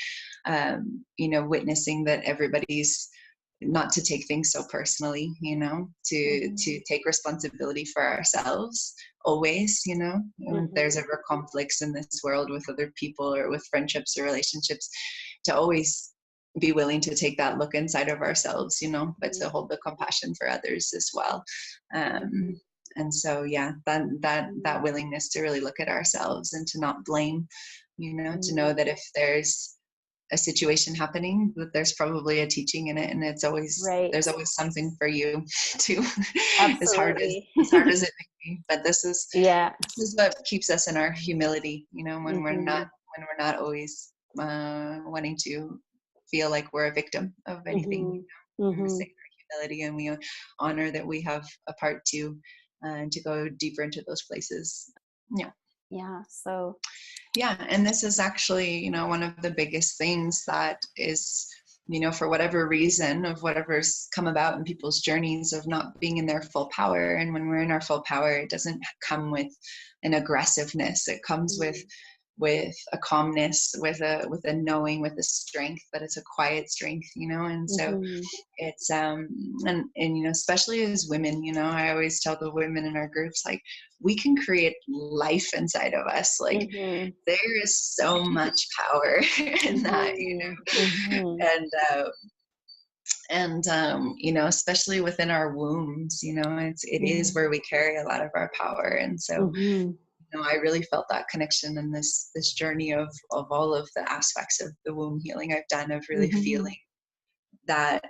B: witnessing that everybody's not to take things so personally, to take responsibility for ourselves always, when there's ever conflicts in this world with other people or with friendships or relationships, to always be willing to take that look inside of ourselves, but to hold the compassion for others as well. And so, yeah, that willingness to really look at ourselves and to not blame, to know that if there's a situation happening, that there's probably a teaching in it, and it's always there's always something for you too. as hard as it may be, but this is what keeps us in our humility, when we're not always wanting to feel like we're a victim of anything. We say our humility, and we honor that we have a part to, and to go deeper into those places.
A: So
B: and this is actually, one of the biggest things that is, for whatever reason, of whatever's come about in people's journeys of not being in their full power. And when we're in our full power, it doesn't come with an aggressiveness. It comes with a calmness, with a knowing, with a strength, but it's a quiet strength, and so it's and especially as women, I always tell the women in our groups, like, we can create life inside of us. Like, there is so much power in that, and especially within our wombs, it is where we carry a lot of our power. And so I really felt that connection in this journey of all of the aspects of the womb healing I've done, of really feeling that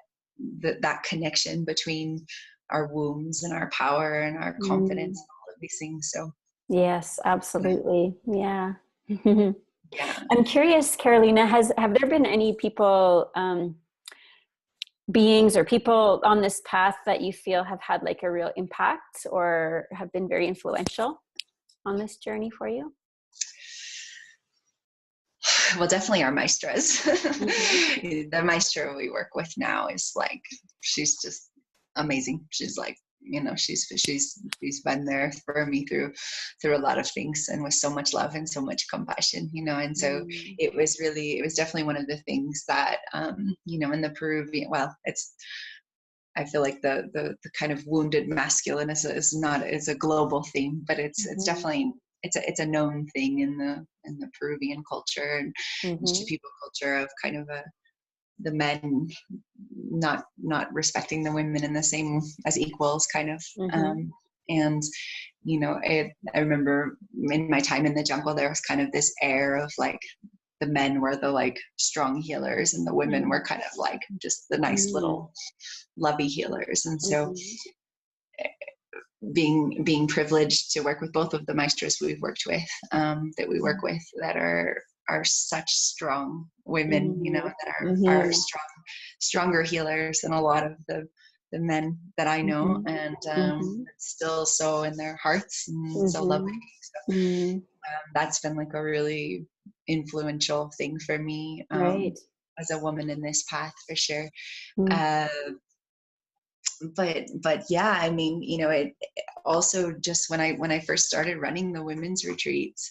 B: connection between our wombs and our power and our confidence and all of these things. So
A: yes, absolutely. Yeah. I'm curious, Carolina, have there been any people, beings or people on this path that you feel have had like a real impact or have been very influential on this journey for you?
B: Well, definitely our maestras. The maestra we work with now is like, she's just amazing. She's like, she's been there for me through a lot of things, and with so much love and so much compassion, and so it was definitely one of the things that, in the Peruvian, I feel like the kind of wounded masculine is a global theme, but it's definitely, it's a known thing in the Peruvian culture and Shipibo culture, of kind of the men not respecting the women in the same as equals, kind of. And I remember in my time in the jungle, there was kind of this air of like, the men were the like strong healers, and the women were kind of like just the nice little lovey healers. And so being privileged to work with both of the maestros we've worked with, that we work with, that are such strong women, that are stronger healers than a lot of the men that I know, and still so in their hearts and so loving. So that's been like a really influential thing for me, as a woman in this path, for sure. But yeah, I mean, it also, just when I first started running the women's retreats,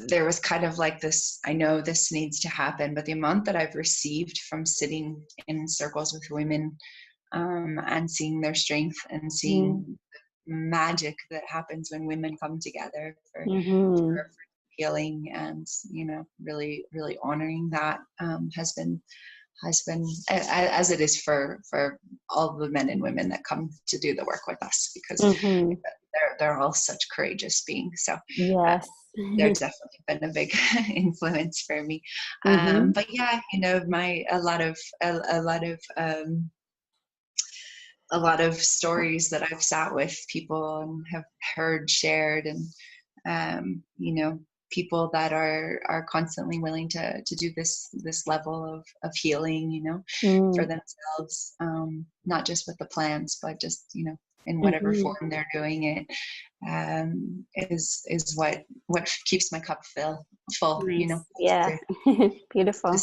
B: there was kind of like this, I know this needs to happen, but the amount that I've received from sitting in circles with women, and seeing their strength and seeing magic that happens when women come together for healing, and really really honoring that, has been has been, as it is for all the men and women that come to do the work with us, because they're all such courageous beings. So
A: Yes.
B: they're definitely been a big influence for me. But yeah, you know, a lot of stories that I've sat with people and have heard shared, and you know, people that are constantly willing to do this level of healing, you know, for themselves, not just with the plants, but just, you know, in whatever form they're doing it, is what keeps my cup full, you know.
A: Nice. Yeah. Beautiful.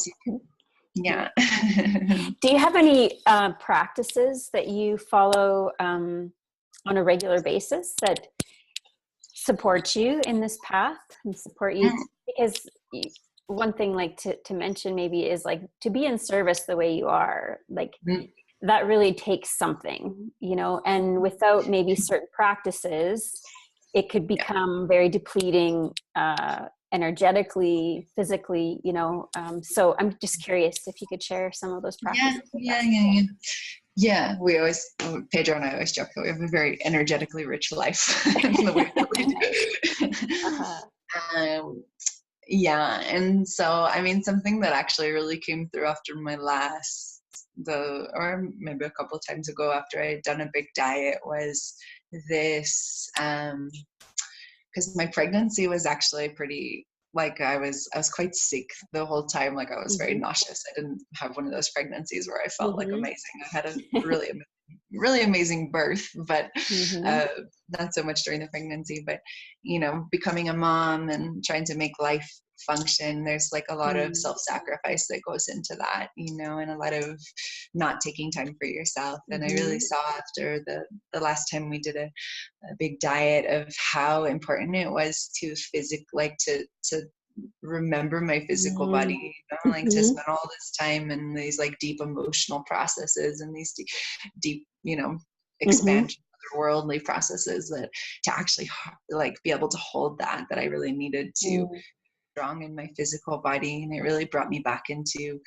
B: Yeah.
A: Do you have any practices that you follow on a regular basis that support you in this path and support you? Because one thing like to mention maybe is like to be in service the way you are, like that really takes something, you know, and without maybe certain practices, it could become very depleting energetically, physically, you know. So I'm just curious if you could share some of those practices.
B: Yeah, we always, Pedro and I always joke that we have a very energetically rich life. The way that we do. Yeah, and so I mean, something that actually really came through after my or maybe a couple of times ago, after I had done a big diet, was this, because my pregnancy was actually pretty, like I was quite sick the whole time. Like I was very nauseous. I didn't have one of those pregnancies where I felt like amazing. I had a really amazing birth, but not so much during the pregnancy. But you know, becoming a mom and trying to make life function, there's like a lot of self-sacrifice that goes into that, you know, and a lot of not taking time for yourself. And I really saw after the last time we did a big diet of how important it was to to remember my physical body, you know, like to spend all this time in these like deep emotional processes and these deep, you know, expansion, otherworldly processes, that to actually like be able to hold that I really needed to strong in my physical body. And it really brought me back into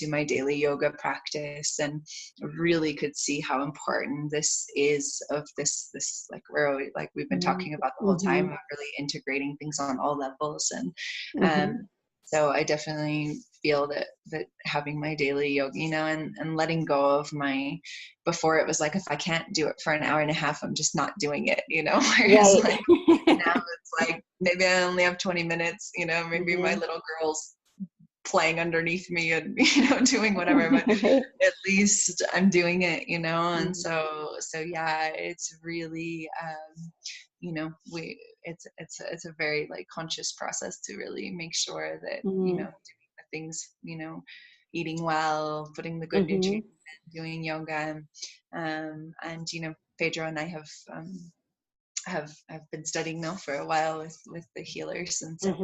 B: my daily yoga practice, and really could see how important this is, of this like we've been talking about the whole time, of really integrating things on all levels. And so I definitely feel that having my daily yoga, you know, and letting go of before it was like, if I can't do it for an hour and a half, I'm just not doing it, you know. Whereas like now it's like, maybe I only have 20 minutes, you know, maybe my little girl's playing underneath me and, you know, doing whatever, but at least I'm doing it, you know. And so yeah, it's really, you know, it's a very like conscious process to really make sure that, you know, doing the things, you know, eating well, putting the good nutrition, doing yoga, and you know, Pedro and I have been studying now for a while with the healers, and so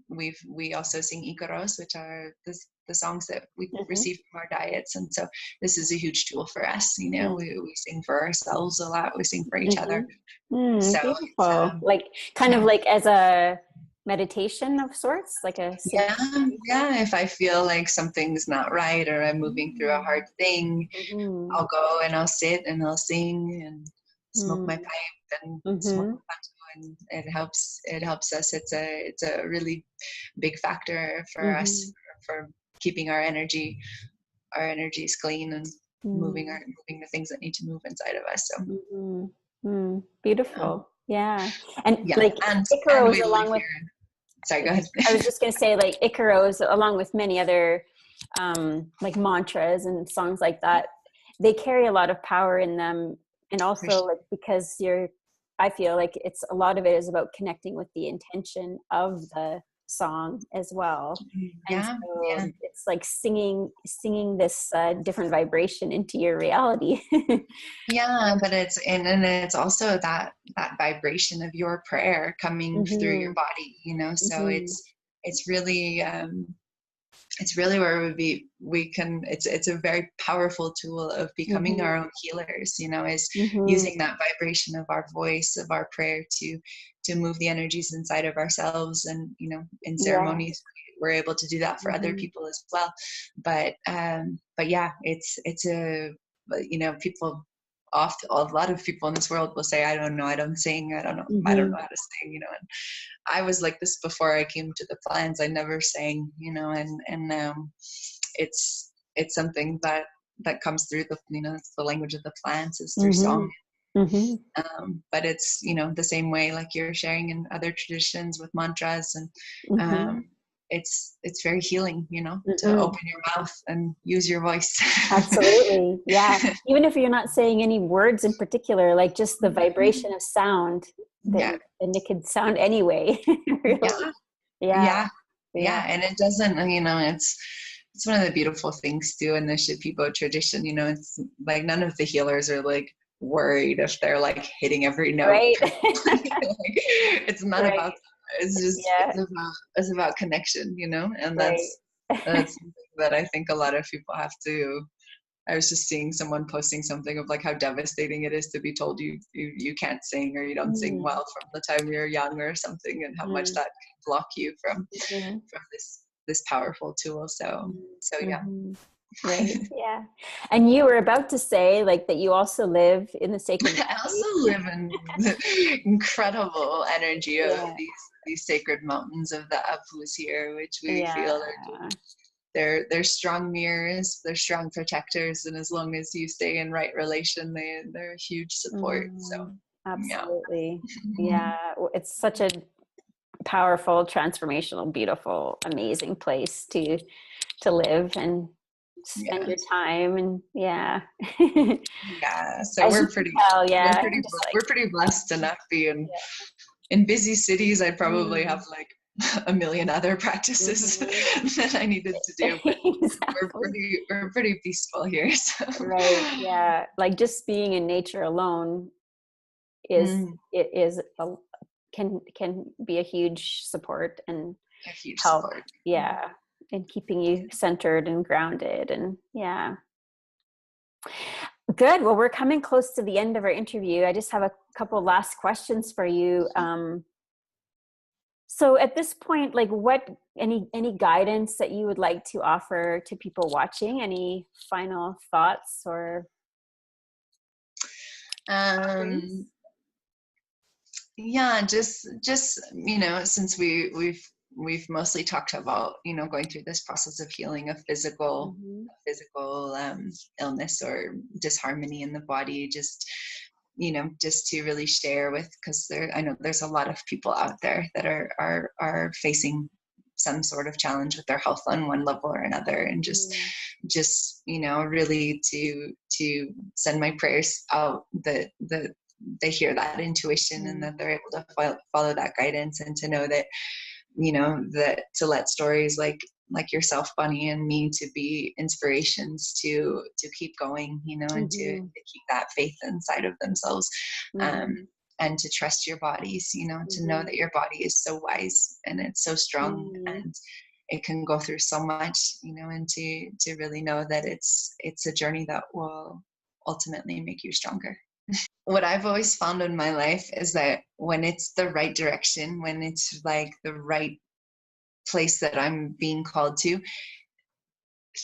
B: we also sing Icaros, which are the songs that we receive from our diets. And so this is a huge tool for us, you know. We sing for ourselves a lot, we sing for each other. So
A: beautiful. Like kind of like as a meditation of sorts, like a
B: yeah, if I feel like something's not right, or I'm moving through a hard thing, I'll go and I'll sit and I'll sing and smoke my pipe and smoke my pipe. And it helps us. It's a really big factor for us, for keeping our energies clean, and moving the things that need to move inside of us. So
A: beautiful. And
B: yeah,
A: like
B: and
A: Icaros,
B: we
A: along
B: live
A: with
B: here. Sorry, go ahead.
A: I was just going to say, like Icaros, along with many other like mantras and songs like that, they carry a lot of power in them. And also like, because I feel like it's a lot of it is about connecting with the intention of the song as well. And so it's like singing this different vibration into your reality.
B: But it's also that vibration of your prayer coming through your body, you know. So it's really where it's a very powerful tool of becoming our own healers, you know, is using that vibration of our voice, of our prayer, to move the energies inside of ourselves. And, you know, in ceremonies, we're able to do that for other people as well. But yeah, it's a, you know, people often, a lot of people in this world will say, I don't know, I don't sing, I don't know how to sing, you know. And I was like this before I came to the plants. I never sang, you know, and it's something that comes through the, you know, it's the language of the plants is through song. But it's, you know, the same way like you're sharing in other traditions with mantras, and it's very healing, you know, to open your mouth and use your voice.
A: Absolutely. Yeah. Even if you're not saying any words in particular, like just the vibration of sound that, and it could sound anyway. Really.
B: Yeah. And it doesn't, you know, it's one of the beautiful things too in the Shipibo tradition, you know, it's like none of the healers are like worried if they're like hitting every note.
A: Right.
B: It's not about, it's just, it's about connection, you know, and that's something that I think a lot of people have to. I was just seeing someone posting something of like how devastating it is to be told you can't sing, or you don't sing well from the time you're young or something, and how much that can block you from this powerful tool. So yeah.
A: Right. Yeah. And you were about to say like that you also live in the sacred
B: I also live in the incredible energy of these sacred mountains of the Apus here, which we feel are they're strong mirrors, they're strong protectors, and as long as you stay in right relation, they're a huge support. So
A: absolutely. Yeah. It's such a powerful, transformational, beautiful, amazing place to live and spend your time. And
B: so we're pretty
A: we're
B: pretty blessed to not be in busy cities. I probably have like a million other practices that I needed to do, but we're pretty peaceful here. So.
A: Right. Yeah. Like just being in nature alone can be a huge support and help.
B: Support.
A: Yeah. And keeping you centered and grounded. And good. Well, we're coming close to the end of our interview. I just have a couple last questions for you. So at this point, like any guidance that you would like to offer to people watching? Any final thoughts or?
B: Just, you know, since we've mostly talked about, you know, going through this process of healing of physical illness or disharmony in the body, just, you know, just to really share with, because I know there's a lot of people out there that are facing some sort of challenge with their health on one level or another, and just you know, really to send my prayers out that they hear that intuition and that they're able to follow that guidance, and to know that, you know, that to let stories like yourself, Bunny, and me to be inspirations to keep going, you know, and to keep that faith inside of themselves, and to trust your bodies, you know, to know that your body is so wise and it's so strong and it can go through so much, you know, and to really know that it's a journey that will ultimately make you stronger. What I've always found in my life is that when it's the right direction, when it's like the right place that I'm being called to,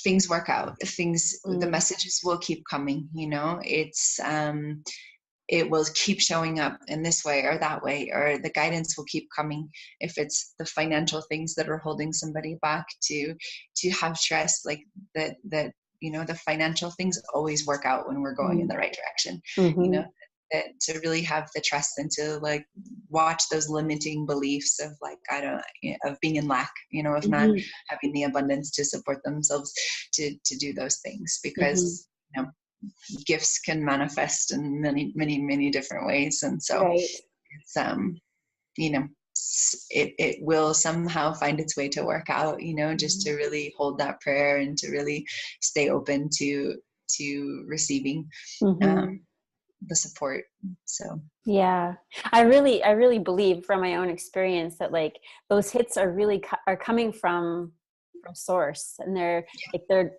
B: things work out. The messages will keep coming, you know, it will keep showing up in this way or that way, or the guidance will keep coming. If it's the financial things that are holding somebody back, to have trust, like that, you know, the financial things always work out when we're going in the right direction, you know, that to really have the trust and to like watch those limiting beliefs of like, of being in lack, you know, of not having the abundance to support themselves to do those things, because, you know, gifts can manifest in many different ways. And so it's, you know, it will somehow find its way to work out, you know, just to really hold that prayer and to really stay open to receiving the support. So
A: I really believe from my own experience that like those hits are really are coming from from source, and they're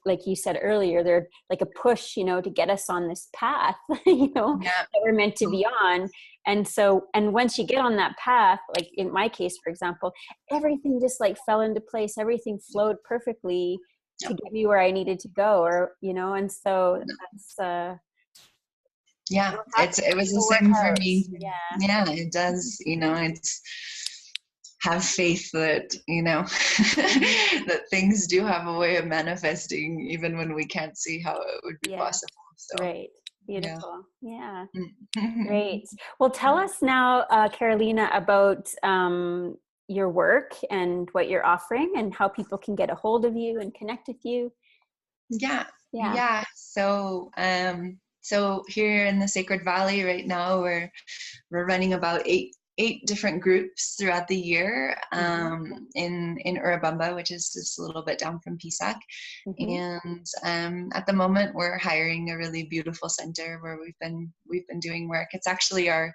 A: like you said earlier, they're like a push, to get us on this path,
B: Yeah.
A: that we're meant to be on. And so, and once you get on that path, like in my case, for example, everything just like fell into place. Everything flowed perfectly to get me where I needed to go, and so that's,
B: yeah, it was the
A: work
B: same for
A: out.
B: me.
A: Yeah.
B: Yeah, it does. It's have faith that, that things do have a way of manifesting even when we can't see how it would be
A: Yeah.
B: possible. So,
A: Right.
B: yeah.
A: Beautiful. Yeah.
B: Mm.
A: Great. Well, tell us now, Carolina, about your work and what you're offering and how people can get a hold of you and connect with you.
B: Yeah.
A: Yeah.
B: Yeah. So here in the Sacred Valley right now, we're running about eight different groups throughout the year, in Urubamba, which is just a little bit down from Pisac. And at the moment, we're hiring a really beautiful center where we've been doing work. It's actually our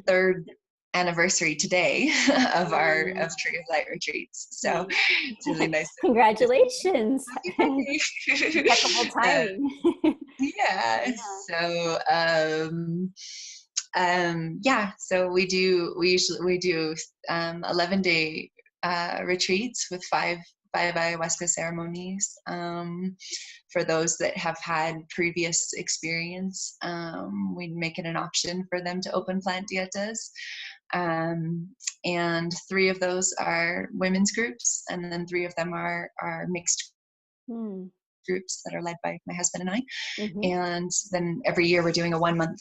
B: third anniversary today of Tree of Light retreats. So it's really nice.
A: Congratulations.
B: Happy birthday.
A: Impeccable timing.
B: Yeah. So so we do 11-day retreats with five ayahuasca ceremonies, for those that have had previous experience. We make it an option for them to open plant dietas, and 3 of those are women's groups, and then 3 of them are mixed groups that are led by my husband and I. And then every year we're doing a 1-month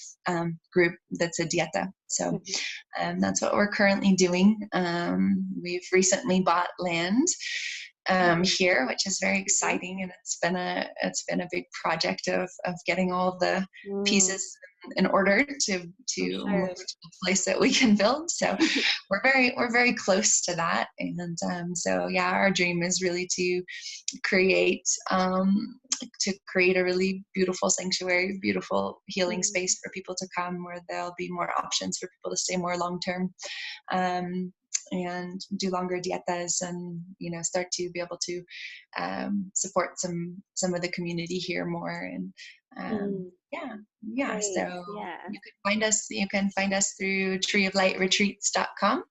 B: group that's a dieta. So that's what we're currently doing. We've recently bought land here, which is very exciting, and it's been a big project of getting all the pieces in order to move to a place that we can build. So we're very close to that. And so yeah, our dream is really to create a really beautiful sanctuary, beautiful healing space for people to come, where there'll be more options for people to stay more long term, and do longer dietas, and start to be able to support some of the community here more. And
A: Great.
B: so you can find us through treeoflightretreats.com.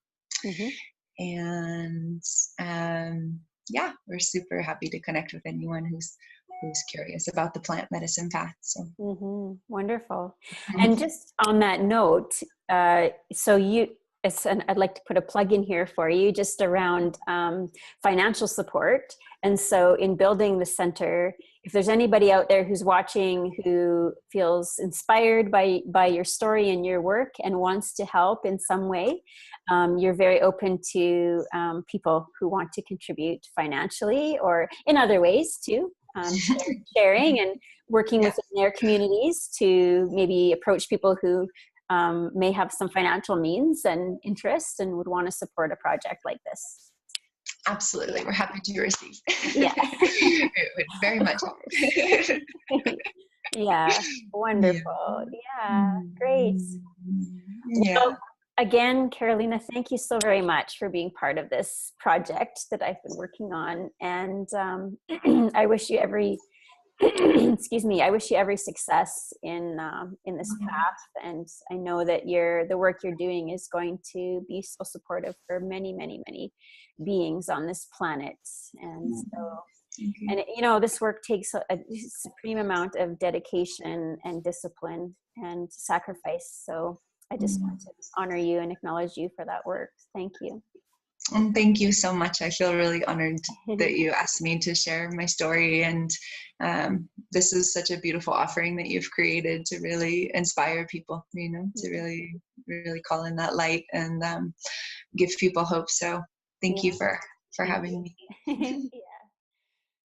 B: And we're super happy to connect with anyone who's curious about the plant medicine path. So
A: wonderful. And just on that note, I'd like to put a plug in here for you just around financial support. And so in building the center, if there's anybody out there who's watching who feels inspired by your story and your work and wants to help in some way, you're very open to people who want to contribute financially or in other ways too, sharing and working within their communities to maybe approach people who may have some financial means and interest and would want to support a project like this.
B: Absolutely. We're happy to receive.
A: Yeah.
B: It would very much help.
A: Yeah. Wonderful. Yeah. Great.
B: Yeah.
A: Well, again, Carolina, thank you so very much for being part of this project that I've been working on. And I wish you every I wish you every success in this path. And I know that the work you're doing is going to be so supportive for many, many, many beings on this planet. And so, this work takes a supreme amount of dedication and discipline and sacrifice. So I just want to honor you and acknowledge you for that work. Thank you.
B: And thank you so much. I feel really honored that you asked me to share my story. And this is such a beautiful offering that you've created to really inspire people, to really, really call in that light and give people hope. So thank you for having me.